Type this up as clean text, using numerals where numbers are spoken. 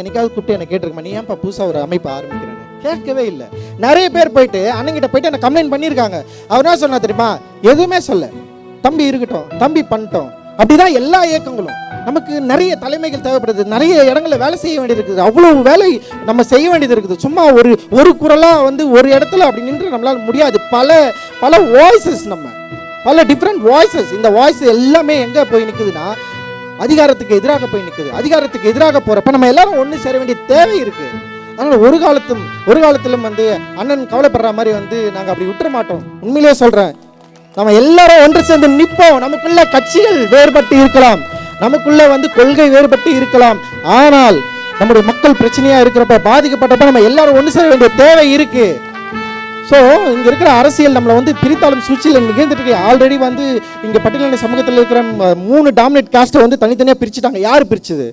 என்னைக்காவது கூப்பிட்டு என்ன கேட்டிருக்கேன், நீ ஏன்ப்பா புதுசாக ஒரு அமைப்பு ஆரம்பிக்கிறேன்னு? கேட்கவே இல்லை. நிறைய பேர் போயிட்டு அண்ணங்கிட்ட போயிட்டு என்ன கம்ப்ளைண்ட் பண்ணியிருக்காங்க. அவர் என்ன சொன்னா தெரியுமா? எதுவுமே சொல்ல, தம்பி இருக்கட்டும், தம்பி பண்ணிட்டோம். அப்படிதான் எல்லா இயக்கங்களும். நமக்கு நிறைய தலைமைகள் தேவைப்படுது, நிறைய இடங்களில் வேலை செய்ய வேண்டியது இருக்குது, அவ்வளவு வேலை நம்ம செய்ய வேண்டியது இருக்குது. சும்மா ஒரு குரலாக ஒரு இடத்துல அப்படி நின்று நம்மளால் முடியாது. பல வாய்ஸஸ், பல டிஃப்ரெண்ட் வாய்ஸஸ். இந்த வாய்ஸ் எல்லாமே எங்கே போய் நிற்குதுன்னா அதிகாரத்துக்கு எதிராக போய் நிற்குது. அதிகாரத்துக்கு எதிராக போகிறப்ப நம்ம எல்லாரும் ஒன்று சேர வேண்டிய தேவை இருக்குது. அதனால் ஒரு காலத்திலும் அண்ணன் கவலைப்படுற மாதிரி நாங்கள் அப்படி விட்டுற மாட்டோம். உண்மையிலேயே சொல்கிறேன், நம்ம எல்லாரும் ஒன்று சேர்ந்து நிற்போம். நமக்குள்ள கட்சிகள் வேறுபட்டு இருக்கலாம், நமக்குள்ள கொள்கை வேறுபட்டு இருக்கலாம், ஆனால் நம்முடைய மக்கள் பிரச்சனையா இருக்கிறப்ப, பாதிக்கப்பட்டப்ப நம்ம எல்லாரும் ஒன்று சேர வேண்டிய தேவை இருக்கு. ஸோ இங்கே இருக்கிற அரசியல் நம்மளை பிரித்தாளும் சூழ்ச்சியில் நிகழ்ந்துட்டு ஆல்ரெடி இங்கே பட்டியலின சமூகத்தில் இருக்கிற 3 டாமினேட் காஸ்ட்டை தனித்தனியாக பிரிச்சுட்டாங்க. யார் பிரிச்சது?